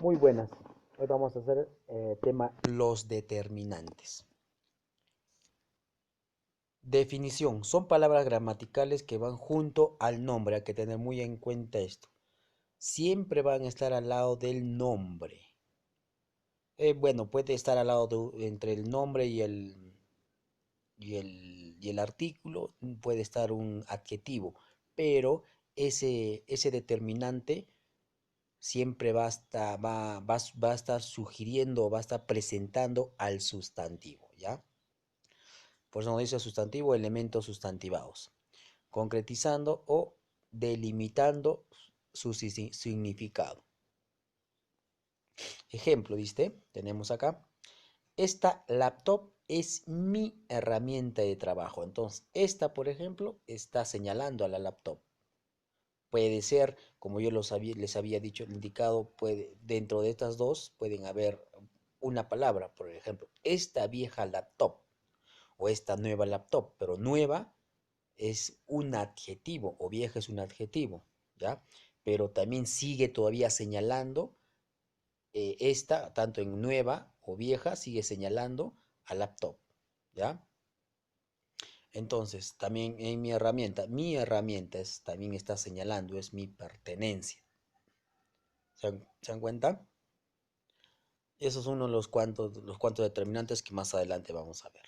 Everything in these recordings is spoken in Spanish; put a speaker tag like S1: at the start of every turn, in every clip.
S1: Muy buenas. Hoy vamos a hacer tema los determinantes. Definición. Son palabras gramaticales que van junto al nombre. Hay que tener muy en cuenta esto. Siempre van a estar al lado del nombre. Bueno, puede estar al lado entre el nombre y el artículo. Puede estar un adjetivo. Pero ese determinante siempre va a estar sugiriendo, va a estar presentando al sustantivo, ¿ya? Por eso nos dice sustantivo, elementos sustantivados, concretizando o delimitando su significado. Ejemplo, ¿viste? Tenemos acá, esta laptop es mi herramienta de trabajo. Entonces, esta, por ejemplo, está señalando a la laptop. Puede ser, como yo les había dicho, indicado, dentro de estas dos pueden haber una palabra, por ejemplo, esta vieja laptop o esta nueva laptop, pero nueva es un adjetivo o vieja es un adjetivo, ¿ya? Pero también sigue todavía señalando esta, tanto en nueva o vieja, sigue señalando a laptop, ¿ya? Entonces, también en mi herramienta también está señalando, es mi pertenencia. ¿Se dan cuenta? Esos son uno de los cuantos determinantes que más adelante vamos a ver.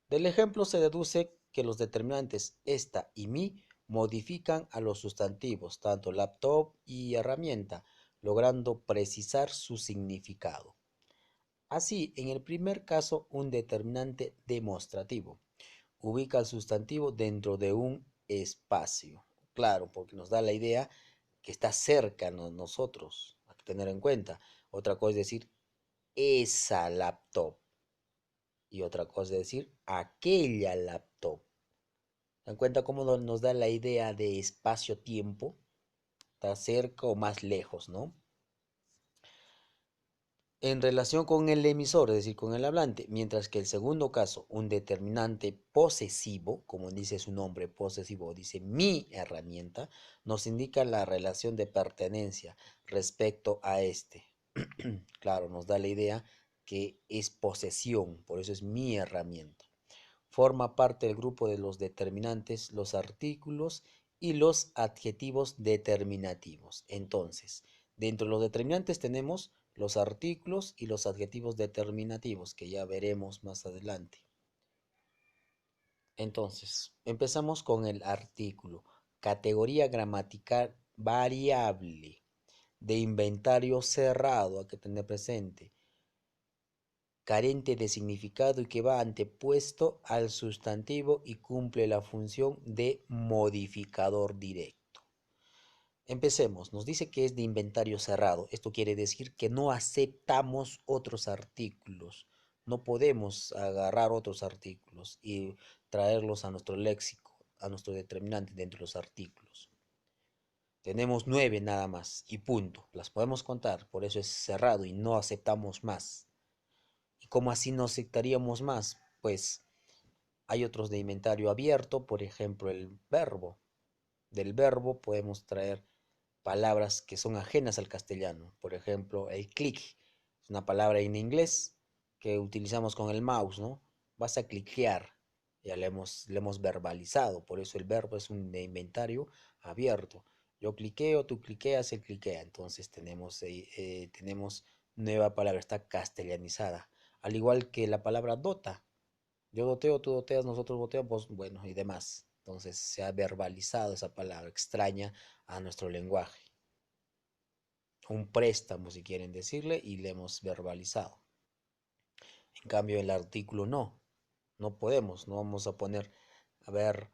S1: Del ejemplo se deduce que los determinantes esta y mi modifican a los sustantivos, tanto laptop y herramienta, logrando precisar su significado. Así, en el primer caso, un determinante demostrativo ubica al sustantivo dentro de un espacio. Claro, porque nos da la idea que está cerca de nosotros, hay que tener en cuenta. Otra cosa es decir esa laptop y otra cosa es decir aquella laptop. ¿Se dan cuenta cómo nos da la idea de espacio-tiempo? Está cerca o más lejos, ¿no? En relación con el emisor, es decir, con el hablante, mientras que el segundo caso, un determinante posesivo, como dice su nombre, posesivo, dice mi herramienta, nos indica la relación de pertenencia respecto a este. Claro, nos da la idea que es posesión, por eso es mi herramienta. Forma parte del grupo de los determinantes, los artículos y los adjetivos determinativos. Entonces, dentro de los determinantes tenemos los artículos y los adjetivos determinativos, que ya veremos más adelante. Entonces, empezamos con el artículo. Categoría gramatical variable de inventario cerrado, hay que tener presente, carente de significado y que va antepuesto al sustantivo y cumple la función de modificador directo. Empecemos, nos dice que es de inventario cerrado. Esto quiere decir que no aceptamos otros artículos. No podemos agarrar otros artículos y traerlos a nuestro léxico, a nuestro determinante dentro de los artículos. Tenemos 9 nada más y punto. Las podemos contar, por eso es cerrado y no aceptamos más. ¿Y cómo así no aceptaríamos más? Pues hay otros de inventario abierto, por ejemplo el verbo. Del verbo podemos traer palabras que son ajenas al castellano. Por ejemplo, el click es una palabra en inglés que utilizamos con el mouse, ¿no? Vas a cliquear, ya le hemos verbalizado, por eso el verbo es un de inventario abierto. Yo cliqueo, tú cliqueas, él cliquea. Entonces tenemos nueva palabra, está castellanizada. Al igual que la palabra dota. Yo doteo, tú doteas, nosotros boteamos, bueno, y demás. Entonces se ha verbalizado esa palabra extraña a nuestro lenguaje. Un préstamo, si quieren decirle, y le hemos verbalizado. En cambio, el artículo no podemos, no vamos a poner, a ver,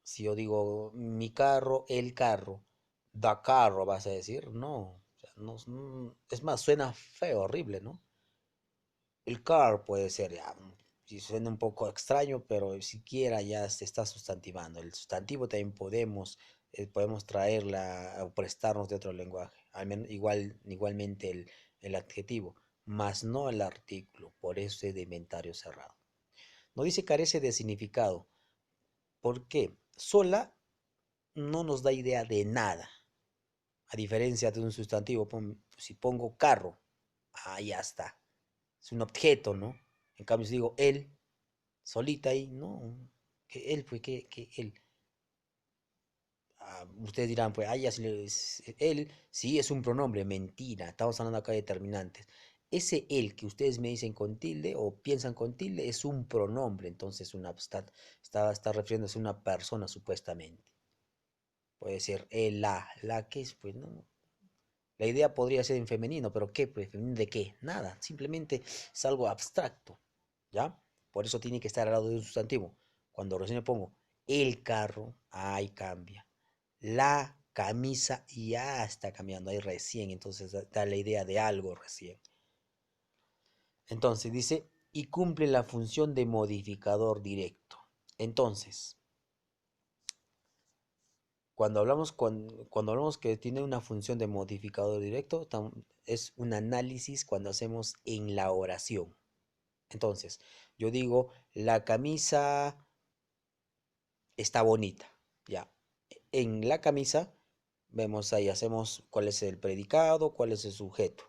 S1: si yo digo mi carro, el carro, da carro, vas a decir, no, o sea, es más, suena feo, horrible, ¿no? El car puede ser, ya, si suena un poco extraño, pero siquiera ya se está sustantivando. El sustantivo también podemos traerla o prestarnos de otro lenguaje. Igualmente el adjetivo, más no el artículo. Por eso es de inventario cerrado. No dice carece de significado. ¿Por qué? Sola no nos da idea de nada. A diferencia de un sustantivo, si pongo carro, ya está. Es un objeto, ¿no? En cambio, si digo él, solita ahí, no. Que él, pues, que él. Ustedes dirán, pues, ya él, sí, es un pronombre, mentira. Estamos hablando acá de determinantes. Ese él que ustedes me dicen con tilde o piensan con tilde es un pronombre, entonces está refiriéndose a una persona supuestamente. Puede ser el, la que es, pues no. La idea podría ser en femenino, pero ¿qué? Pues, ¿femenino de qué? Nada, simplemente es algo abstracto, ¿ya? Por eso tiene que estar al lado de un sustantivo. Cuando recién le pongo el carro, ahí cambia. La camisa ya está cambiando, ahí recién, entonces da la idea de algo recién. Entonces dice, y cumple la función de modificador directo. Entonces, cuando hablamos que tiene una función de modificador directo, es un análisis cuando hacemos en la oración. Entonces, yo digo, la camisa está bonita. Ya. En la camisa, vemos ahí, hacemos cuál es el predicado, cuál es el sujeto.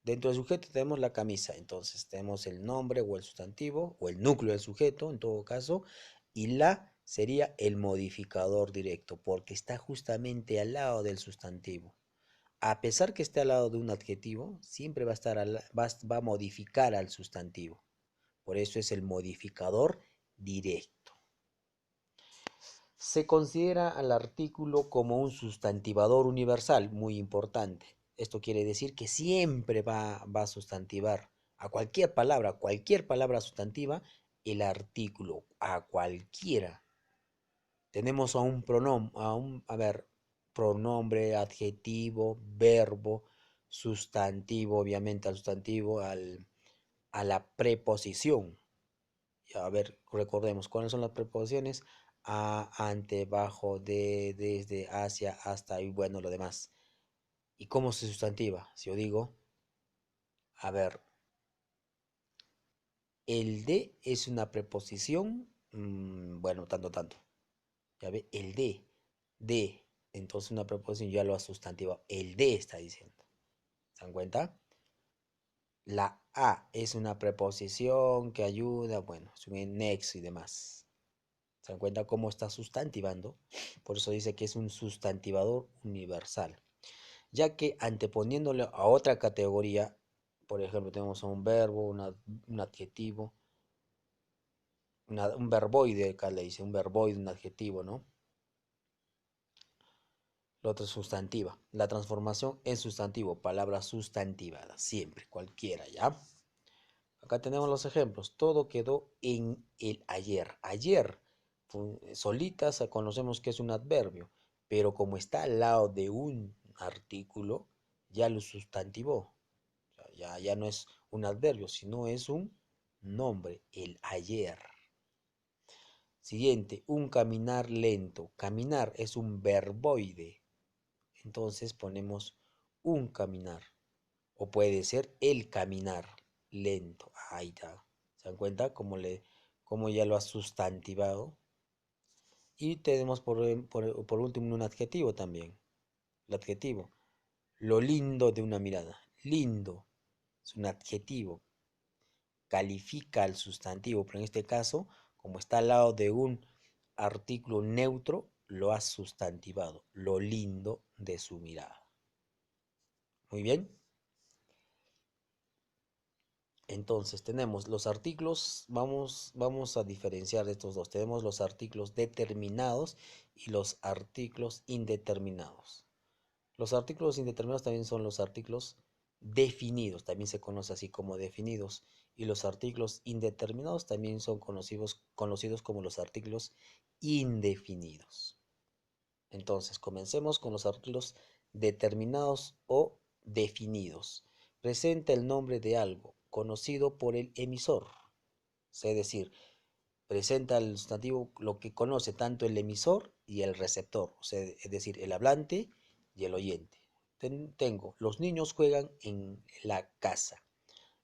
S1: Dentro del sujeto tenemos la camisa, entonces tenemos el nombre o el sustantivo o el núcleo del sujeto en todo caso, y la sería el modificador directo porque está justamente al lado del sustantivo. A pesar que esté al lado de un adjetivo, siempre va a estar va a modificar al sustantivo. Por eso es el modificador directo. Se considera al artículo como un sustantivador universal, muy importante. Esto quiere decir que siempre va a sustantivar a cualquier palabra sustantiva, el artículo, a cualquiera. Tenemos a un pronombre, pronombre, adjetivo, verbo, sustantivo, obviamente al sustantivo, a la preposición. A ver, recordemos, ¿cuáles son las preposiciones? A, ante, bajo, de, desde, hacia, hasta y bueno, lo demás. ¿Y cómo se sustantiva? Si yo digo, a ver, el de es una preposición, bueno, tanto. Ya ve, el de, entonces una preposición ya lo ha sustantivado. El de está diciendo. ¿Se dan cuenta? La a es una preposición que ayuda, bueno, es un nexo y demás. ¿Se dan cuenta cómo está sustantivando? Por eso dice que es un sustantivador universal, ya que anteponiéndole a otra categoría, por ejemplo, tenemos un verbo, un adjetivo, un verboide, acá le dice un verboide, un adjetivo, ¿no? Lo otro es sustantiva. La transformación en sustantivo, palabra sustantivada, siempre, cualquiera, ¿ya? Acá tenemos los ejemplos. Todo quedó en el ayer. Ayer, solitas conocemos que es un adverbio, pero como está al lado de un artículo, ya lo sustantivó. O sea, ya no es un adverbio, sino es un nombre, el ayer. Siguiente, un caminar lento. Caminar es un verboide. Entonces ponemos un caminar. O puede ser el caminar lento. Ahí está. ¿Se dan cuenta cómo ya lo ha sustantivado? Y tenemos por último un adjetivo también. El adjetivo. Lo lindo de una mirada. Lindo. Es un adjetivo. Califica al sustantivo, pero en este caso, como está al lado de un artículo neutro, lo ha sustantivado. Lo lindo de su mirada. Muy bien. Entonces tenemos los artículos, vamos a diferenciar de estos dos. Tenemos los artículos determinados y los artículos indeterminados. Los artículos indeterminados también son los artículos definidos, también se conoce así como definidos. Y los artículos indeterminados también son conocidos como los artículos indefinidos. Entonces, comencemos con los artículos determinados o definidos. Presenta el nombre de algo conocido por el emisor. Es decir, presenta el sustantivo lo que conoce tanto el emisor y el receptor. O sea, es decir, el hablante y el oyente. Tengo, los niños juegan en la casa.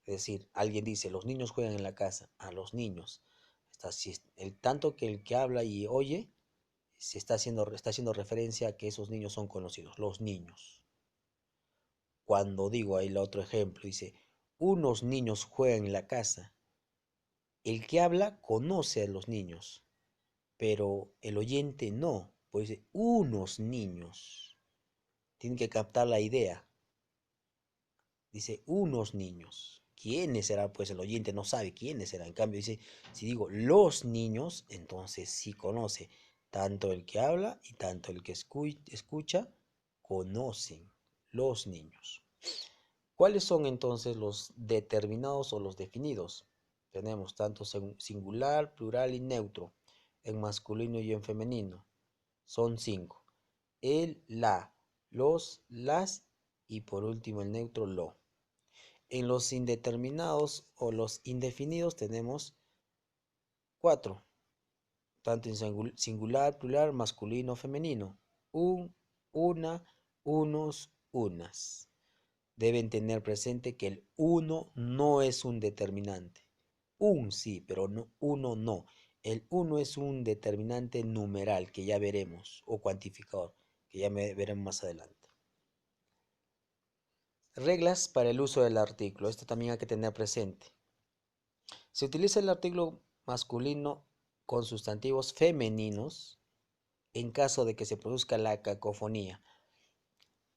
S1: Es decir, alguien dice, los niños juegan en la casa. A los niños. Tanto que el que habla y oye está haciendo referencia a que esos niños son conocidos, los niños. cuando digo ahí el otro ejemplo, dice, unos niños juegan en la casa. El que habla conoce a los niños, pero el oyente no. Pues dice, unos niños. Tiene que captar la idea. Dice, unos niños. ¿Quiénes serán? Pues el oyente no sabe quiénes serán. En cambio, dice, si digo los niños, entonces sí conoce. Tanto el que habla y tanto el que escucha conocen los niños. ¿Cuáles son entonces los determinados o los definidos? Tenemos tanto singular, plural y neutro, en masculino y en femenino. Son 5. El, la, los, las y por último el neutro, lo. En los indeterminados o los indefinidos tenemos 4, tanto en singular, plural, masculino, femenino. Un, una, unos, unas. Deben tener presente que el uno no es un determinante. Un sí, pero no, uno no. El uno es un determinante numeral que ya veremos, o cuantificador, que ya veremos más adelante. Reglas para el uso del artículo. Esto también hay que tener presente. Se utiliza el artículo masculino con sustantivos femeninos en caso de que se produzca la cacofonía.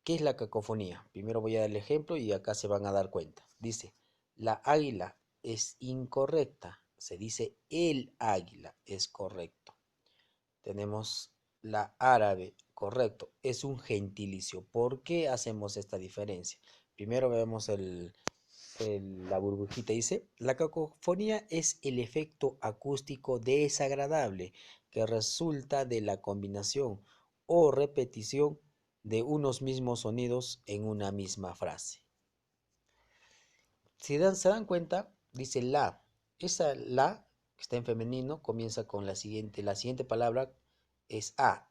S1: ¿Qué es la cacofonía? Primero voy a dar el ejemplo y acá se van a dar cuenta. Dice, la águila es incorrecta. Se dice el águila es correcto. Tenemos la árabe, correcto. Es un gentilicio. ¿Por qué hacemos esta diferencia? Primero vemos la burbujita. Dice, la cacofonía es el efecto acústico desagradable que resulta de la combinación o repetición de unos mismos sonidos en una misma frase. Si se dan cuenta, dice la. Esa la, que está en femenino, comienza con la siguiente palabra es a.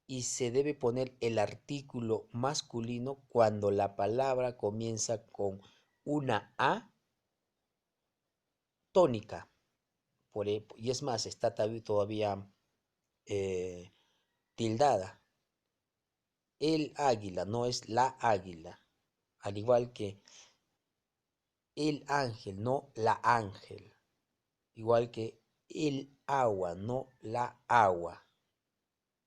S1: Y se debe poner el artículo masculino cuando la palabra comienza con una a tónica. Y es más, está todavía tildada. El águila, no es la águila. Al igual que el ángel, no la ángel. Igual que el agua, no la agua.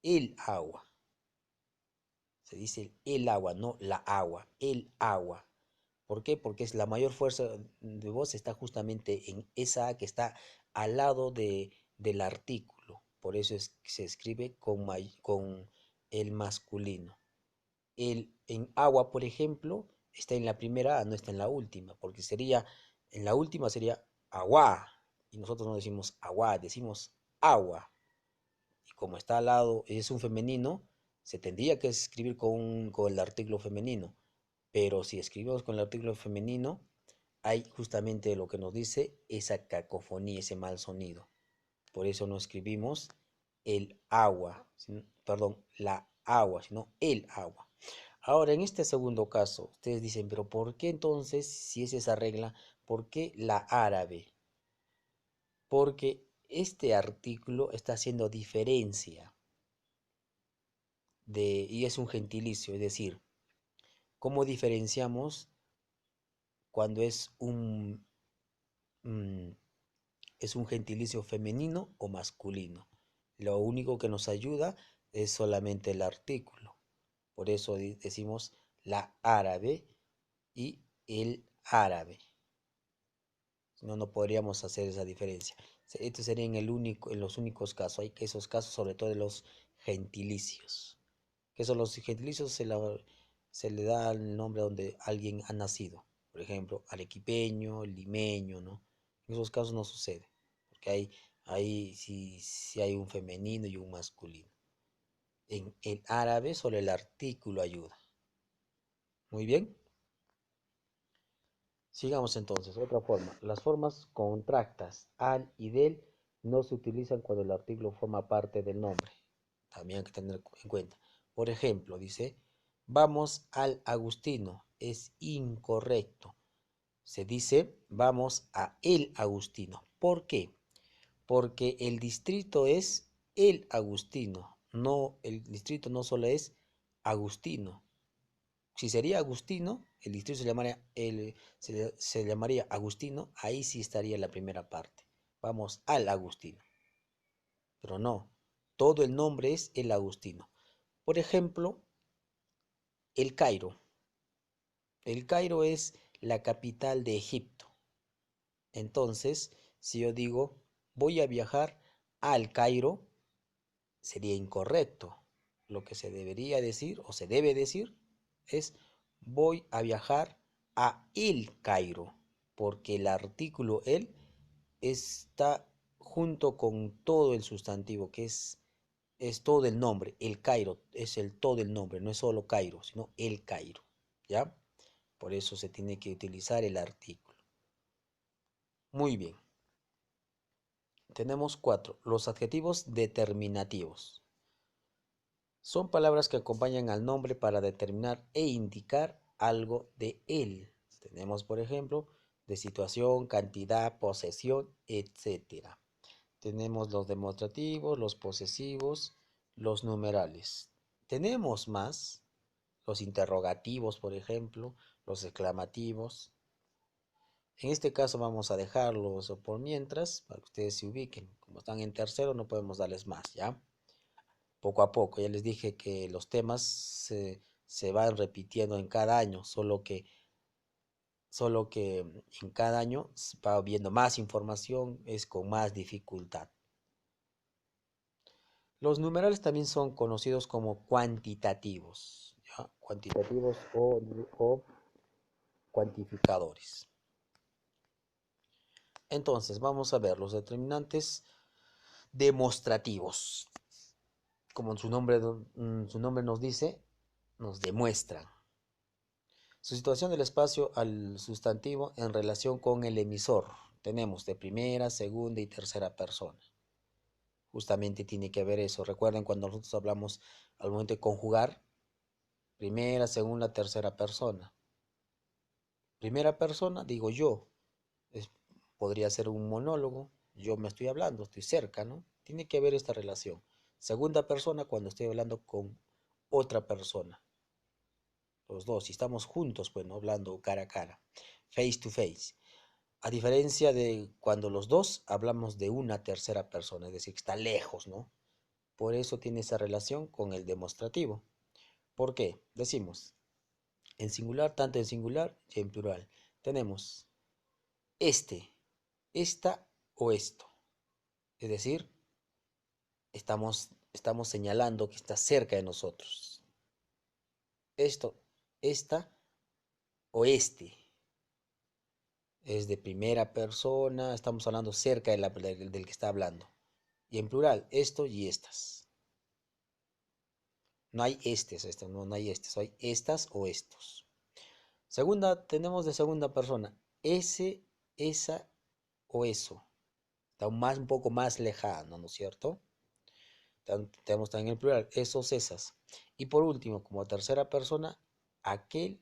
S1: El agua. Se dice el agua, no la agua. El agua. ¿Por qué? Porque es la mayor fuerza de voz está justamente en esa A que está al lado del artículo. Por eso se escribe con el masculino. En agua, por ejemplo, está en la primera A, no está en la última, porque en la última sería agua, y nosotros no decimos agua, decimos agua. Y como está al lado, es un femenino, se tendría que escribir con el artículo femenino. Pero si escribimos con el artículo femenino, hay justamente lo que nos dice esa cacofonía, ese mal sonido. Por eso no escribimos el agua, perdón, la agua, sino el agua. Ahora, en este segundo caso, ustedes dicen, pero ¿por qué entonces, si es esa regla, por qué la árabe? Porque este artículo está haciendo diferencia y es un gentilicio, es decir, ¿cómo diferenciamos cuando mm, es un gentilicio femenino o masculino? Lo único que nos ayuda es solamente el artículo. Por eso decimos la árabe y el árabe. Si no, no podríamos hacer esa diferencia. Esto sería en los únicos casos. Hay que esos casos, sobre todo de los gentilicios. Que son los gentilicios, se le da el nombre donde alguien ha nacido. Por ejemplo, arequipeño, limeño, ¿no? En esos casos no sucede. Porque ahí sí hay un femenino y un masculino. En el árabe solo el artículo ayuda. Muy bien. Sigamos entonces, otra forma. Las formas contractas al y del no se utilizan cuando el artículo forma parte del nombre. También hay que tener en cuenta. Por ejemplo, dice, vamos al Agustino. Es incorrecto. Se dice, vamos a el Agustino. ¿Por qué? Porque el distrito es el Agustino. No, el distrito no solo es Agustino, Si sería Agustino, el distrito se llamaría Agustino, ahí sí estaría la primera parte. Vamos al Agustino. Pero no, todo el nombre es el Agustino. Por ejemplo, el Cairo. El Cairo es la capital de Egipto. Entonces, si yo digo voy a viajar al Cairo, sería incorrecto. Lo que se debería decir o se debe decir es voy a viajar a el Cairo, porque el artículo el está junto con todo el sustantivo, que es todo el nombre. El Cairo es todo el nombre, no es solo Cairo, sino el Cairo, ¿ya? Por eso se tiene que utilizar el artículo. Muy bien. Tenemos 4. Los adjetivos determinativos. Son palabras que acompañan al nombre para determinar e indicar algo de él. Tenemos, por ejemplo, de situación, cantidad, posesión, etcétera. Tenemos los demostrativos, los posesivos, los numerales. Tenemos más, los interrogativos, por ejemplo, los exclamativos. En este caso vamos a dejarlos por mientras, para que ustedes se ubiquen. Como están en tercero, no podemos darles más, ¿ya? Poco a poco, ya les dije que los temas se van repitiendo en cada año, solo que en cada año va viendo más información, es con más dificultad. Los numerales también son conocidos como cuantitativos, ¿ya? Cuantitativos o cuantificadores. Entonces, vamos a ver los determinantes demostrativos. Como su nombre nos dice, nos demuestran su situación del espacio al sustantivo en relación con el emisor. Tenemos de primera, segunda y tercera persona. Justamente tiene que ver eso. Recuerden cuando nosotros hablamos al momento de conjugar, primera, segunda, tercera persona. Primera persona, digo yo. Es- Podría ser un monólogo. Yo me estoy hablando, estoy cerca, ¿no? Tiene que haber esta relación. Segunda persona cuando estoy hablando con otra persona. Los dos, si estamos juntos, bueno, hablando cara a cara, face to face. A diferencia de cuando los dos hablamos de una tercera persona, es decir, que está lejos, ¿no? Por eso tiene esa relación con el demostrativo. ¿Por qué? Decimos en singular, tanto en singular y en plural. Tenemos este, esta o esto. Es decir, estamos señalando que está cerca de nosotros. Esto, esta o este. Es de primera persona, estamos hablando cerca del que está hablando. Y en plural, esto y estas. No hay no hay hay estas o estos. Segunda, tenemos de segunda persona, ese, esa o eso. Está un poco más lejano, ¿no es cierto? Tenemos también el plural, esos, esas. Y por último, como tercera persona, aquel,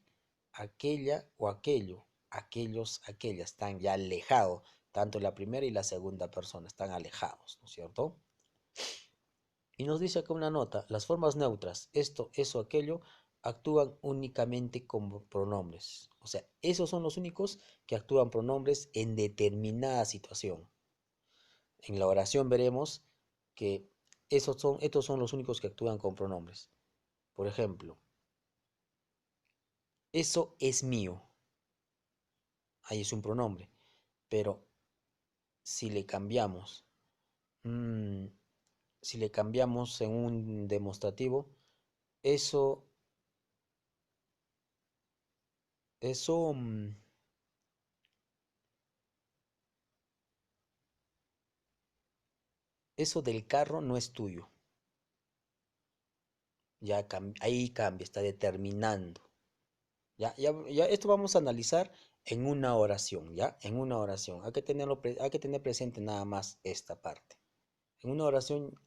S1: aquella o aquello. Aquellos, aquellas. Están ya alejados. Tanto la primera y la segunda persona están alejados, ¿no es cierto? Y nos dice acá una nota, las formas neutras, esto, eso, aquello, actúan únicamente como pronombres. O sea, esos son los únicos que actúan pronombres en determinada situación. En la oración veremos que estos son los únicos que actúan con pronombres. Por ejemplo, eso es mío. Ahí es un pronombre. Pero si le cambiamos, mm, si le cambiamos en un demostrativo, eso, eso, eso del carro no es tuyo. Ahí cambia, está determinando. Ya esto vamos a analizar en una oración, ¿ya? En una oración. Hay que tener presente nada más esta parte. En una oración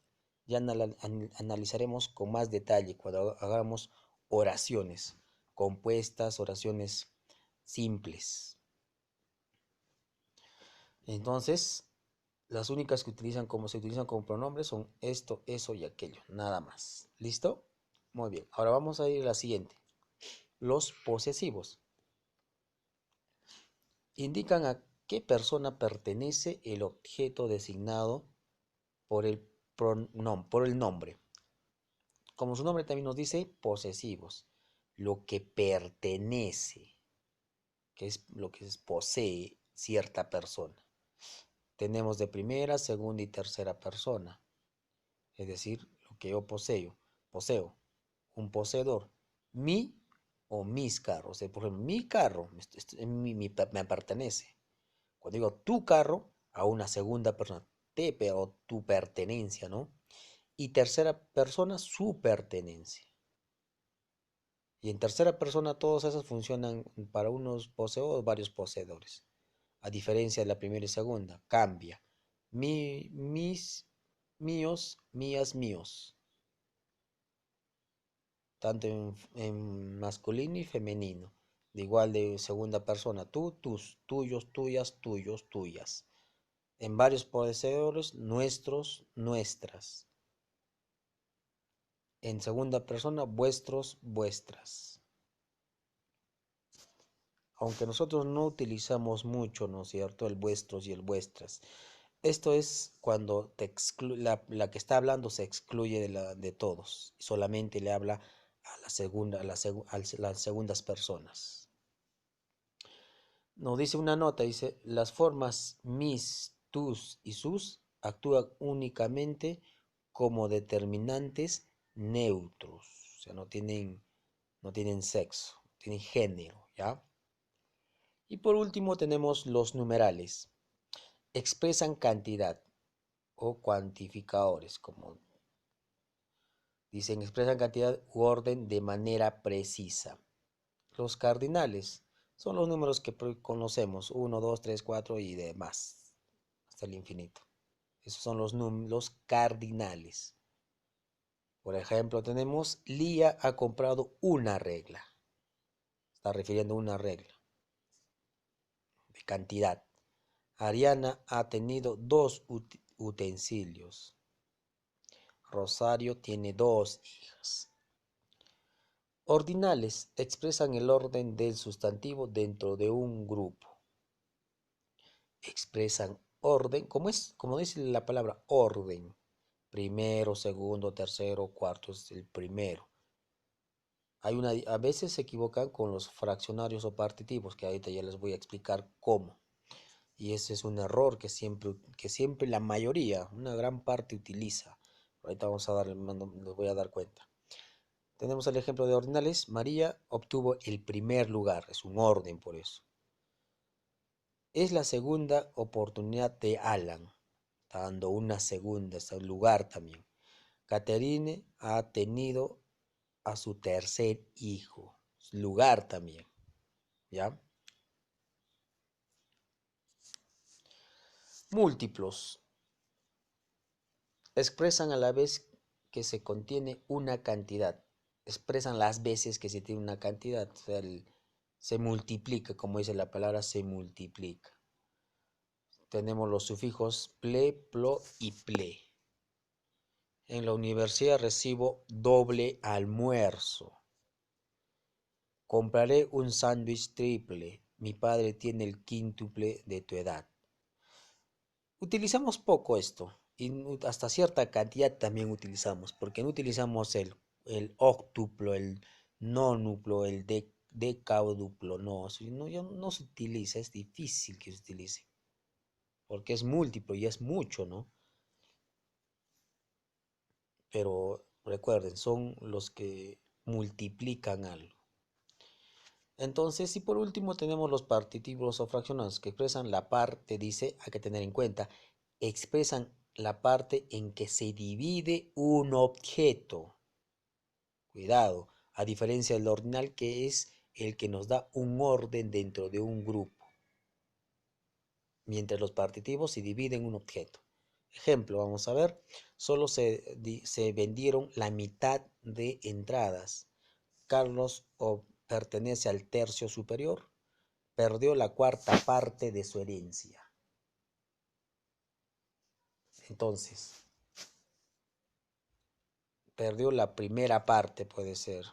S1: ya analizaremos con más detalle cuando hagamos oraciones compuestas, oraciones simples. Entonces, las únicas que se utilizan como pronombres son esto, eso y aquello, nada más. ¿Listo? Muy bien. Ahora vamos a ir a la siguiente. Los posesivos indican a qué persona pertenece el objeto designado por el por el nombre. Como su nombre también nos dice, posesivos. Lo que pertenece, que es lo que posee cierta persona. Tenemos de primera, segunda y tercera persona. Es decir, lo que yo poseo, un poseedor, mi o mis carros. Por ejemplo, mi carro me pertenece. Cuando digo tu carro, a una segunda persona, o tu pertenencia, ¿no? Y tercera persona, su pertenencia. Y en tercera persona, todas esas funcionan para unos poseedores o varios poseedores. A diferencia de la primera y segunda, cambia. Mis, míos, mías, míos. Tanto en masculino y femenino. De igual de segunda persona, tú, tus, tuyos, tuyas, tuyos, tuyas. En varios poseedores, nuestros, nuestras. En segunda persona, vuestros, vuestras. Aunque nosotros no utilizamos mucho, ¿no es cierto?, el vuestros y el vuestras. Esto es cuando la que está hablando se excluye de todos. Solamente le habla a la segunda, a las segundas personas. Nos dice una nota, dice, las formas mis, tus y sus actúan únicamente como determinantes neutros. O sea, no tienen sexo, tienen género, ¿ya? Y por último tenemos los numerales. Expresan cantidad o cuantificadores, como dicen, expresan cantidad u orden de manera precisa. Los cardinales son los números que conocemos, 1, 2, 3, 4 y demás, hasta el infinito. Esos son los cardinales. Por ejemplo, tenemos, Lía ha comprado una regla. Está refiriendo a una regla de cantidad. Ariana ha tenido dos utensilios. Rosario tiene dos hijas. Ordinales expresan el orden del sustantivo dentro de un grupo. Expresan orden, como dice la palabra orden. Primero, segundo, tercero, cuarto es el primero. A veces se equivocan con los fraccionarios o partitivos, que ahorita ya les voy a explicar cómo. Y ese es un error que siempre la mayoría, una gran parte utiliza. Ahorita les voy a dar cuenta. Tenemos el ejemplo de ordinales. María obtuvo el primer lugar, es un orden por eso. Es la segunda oportunidad de Alan, está dando una segunda, está en lugar también. Catherine ha tenido a su tercer hijo, lugar también, ¿ya? Múltiplos expresan a la vez que se contiene una cantidad, expresan las veces que se tiene una cantidad, o sea, se multiplica, como dice la palabra, se multiplica. Tenemos los sufijos ple, plo y ple. En la universidad recibo doble almuerzo. Compraré un sándwich triple. Mi padre tiene el quíntuple de tu edad. Utilizamos poco esto y hasta cierta cantidad también utilizamos, porque no utilizamos el octuplo, el nonuplo, el decáduplo, no, no se utiliza, es difícil que se utilice, porque es múltiplo y es mucho, ¿no? Pero recuerden, son los que multiplican algo. Entonces, y por último tenemos los partitivos o fraccionados que expresan la parte, dice, hay que tener en cuenta, expresan la parte en que se divide un objeto. Cuidado, a diferencia del ordinal que es el que nos da un orden dentro de un grupo, mientras los partitivos se dividen un objeto. Ejemplo, vamos a ver, solo se vendieron la mitad de entradas. Carlos pertenece al tercio superior, perdió la cuarta parte de su herencia. Entonces, perdió la primera parte, puede ser.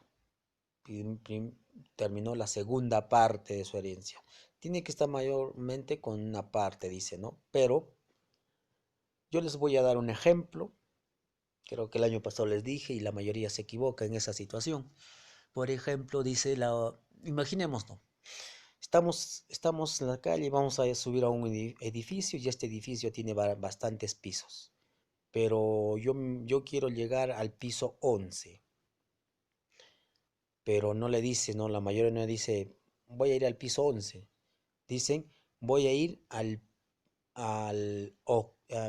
S1: terminó la segunda parte de su herencia. Tiene que estar mayormente con una parte, dice, ¿no? Pero yo les voy a dar un ejemplo. Creo que el año pasado les dije y la mayoría se equivoca en esa situación. Por ejemplo, dice imaginemos, ¿no? Estamos en la calle y vamos a subir a un edificio y este edificio tiene bastantes pisos. Pero yo quiero llegar al piso 11, pero no le dice, no, la mayoría no dice, voy a ir al piso 11. Dicen, voy a ir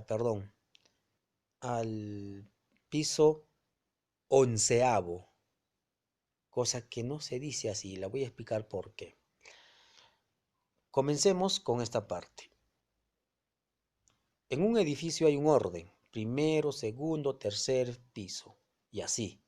S1: perdón, al piso onceavo, cosa que no se dice así, la voy a explicar por qué. Comencemos con esta parte. En un edificio hay un orden, primero, segundo, tercer piso, y así.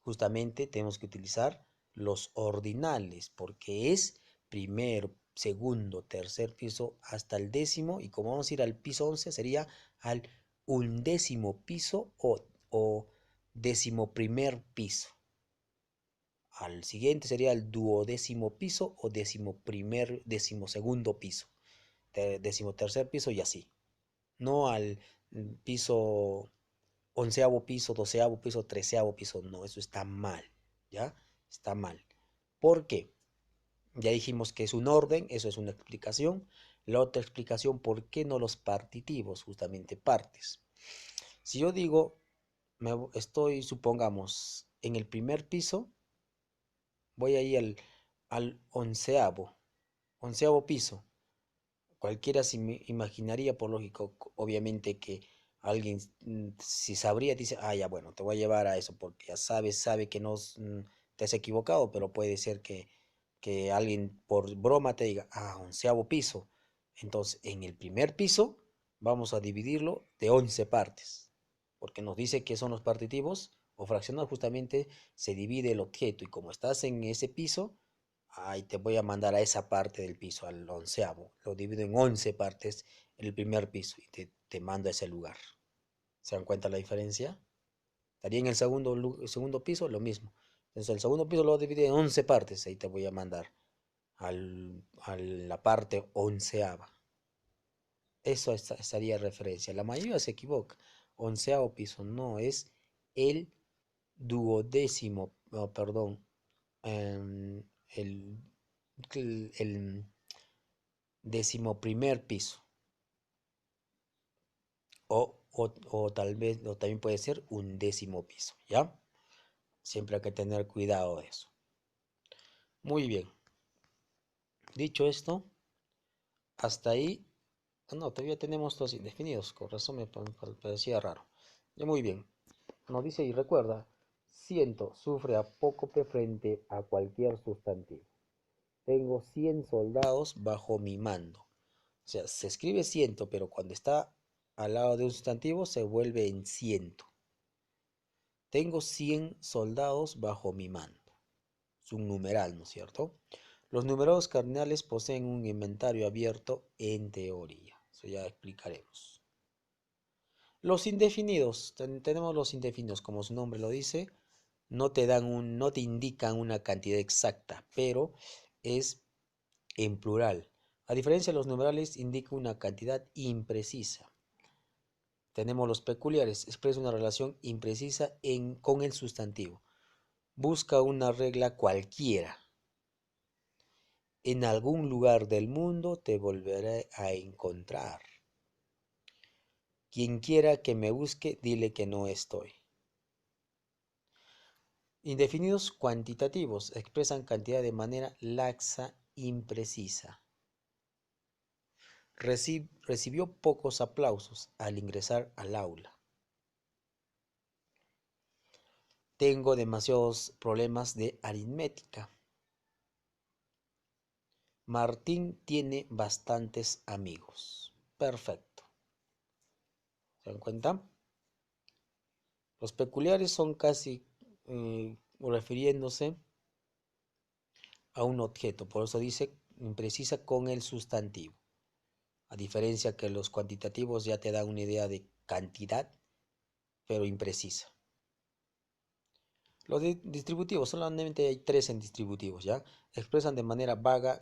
S1: Justamente tenemos que utilizar los ordinales, porque es primero, segundo, tercer piso hasta el décimo, y como vamos a ir al piso 11, sería al undécimo piso o decimoprimer piso. Al siguiente sería el duodécimo piso o decimosegundo piso, decimotercer piso y así. No al piso onceavo piso, doceavo piso, treceavo piso. No, eso está mal, ¿ya? Está mal. ¿Por qué? Ya dijimos que es un orden, eso es una explicación. La otra explicación, ¿por qué no los partitivos? Justamente partes. Si yo digo, supongamos, en el primer piso, voy a ir al onceavo piso. Cualquiera se imaginaría, por lógico, obviamente que alguien, si sabría, dice, ah, ya bueno, te voy a llevar a eso, porque ya sabe que no te has equivocado, pero puede ser que alguien por broma te diga, ah, onceavo piso. Entonces, en el primer piso vamos a dividirlo de 11 partes, porque nos dice que son los partitivos o fraccionados, justamente se divide el objeto, y como estás en ese piso, ahí te voy a mandar a esa parte del piso, al onceavo. Lo divido en 11 partes el primer piso y te mando a ese lugar. ¿Se dan cuenta la diferencia? Estaría en el segundo piso, lo mismo. Entonces el segundo piso lo divido en 11 partes. Ahí te voy a mandar a la parte onceava. Eso estaría referencia. La mayoría se equivoca. Onceavo piso, no, es el duodécimo, no, perdón, el, el decimoprimer piso. O tal vez, o también puede ser un décimo piso, ¿ya? Siempre hay que tener cuidado de eso. Muy bien. Dicho esto, hasta ahí. No, todavía tenemos los indefinidos. Con razón me parecía raro. Ya muy bien. Nos dice y recuerda, siento, sufre apócope frente a cualquier sustantivo. Tengo 100 soldados bajo mi mando. O sea, se escribe ciento, pero cuando está al lado de un sustantivo se vuelve en ciento. Tengo 100 soldados bajo mi mando. Es un numeral, ¿no es cierto? Los numerados cardinales poseen un inventario abierto en teoría. Eso ya explicaremos. Los indefinidos. Tenemos los indefinidos, como su nombre lo dice. No te indican una cantidad exacta, pero es en plural. A diferencia de los numerales, indica una cantidad imprecisa. Tenemos los peculiares, expresa una relación imprecisa con el sustantivo. Busca una regla cualquiera. En algún lugar del mundo te volveré a encontrar. Quien quiera que me busque, dile que no estoy. Indefinidos cuantitativos expresan cantidad de manera laxa, imprecisa. Recibió pocos aplausos al ingresar al aula. Tengo demasiados problemas de aritmética. Martín tiene bastantes amigos. Perfecto. ¿Se dan cuenta? Los peculiares son casi refiriéndose a un objeto, por eso dice imprecisa con el sustantivo. A diferencia que los cuantitativos ya te dan una idea de cantidad, pero imprecisa. Los distributivos, solamente hay tres en distributivos, ¿ya? Expresan de manera vaga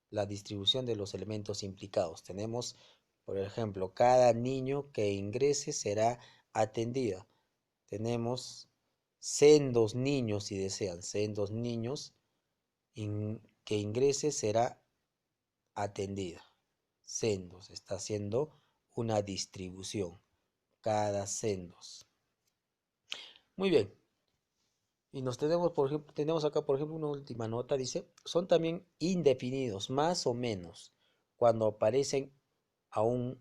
S1: la distribución de los elementos implicados. Tenemos, por ejemplo, cada niño que ingrese será atendida. Tenemos sendos niños, si desean, sendos niños que ingrese será atendida. Sendos, está haciendo una distribución. Cada sendos. Muy bien. Y nos tenemos, por ejemplo, tenemos acá, por ejemplo, una última nota, dice, son también indefinidos, más o menos, cuando aparecen a un,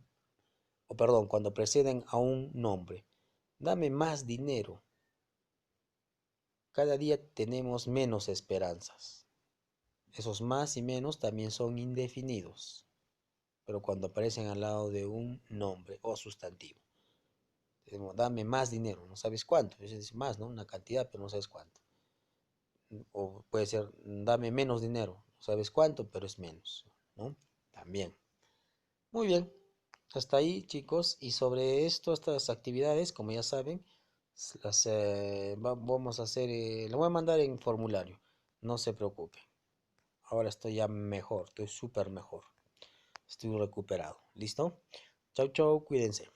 S1: o perdón, cuando preceden a un nombre. Dame más dinero. Cada día tenemos menos esperanzas. Esos más y menos también son indefinidos, pero cuando aparecen al lado de un nombre o sustantivo. Dame más dinero, no sabes cuánto. Es más, ¿no? Una cantidad, pero no sabes cuánto. O puede ser, dame menos dinero, no sabes cuánto, pero es menos, ¿no? También. Muy bien, hasta ahí, chicos. Y sobre esto, estas actividades, como ya saben, vamos a hacer, lo voy a mandar en formulario, no se preocupen. Ahora estoy ya mejor, estoy súper mejor. Estoy recuperado. ¿Listo? Chau, chau, cuídense.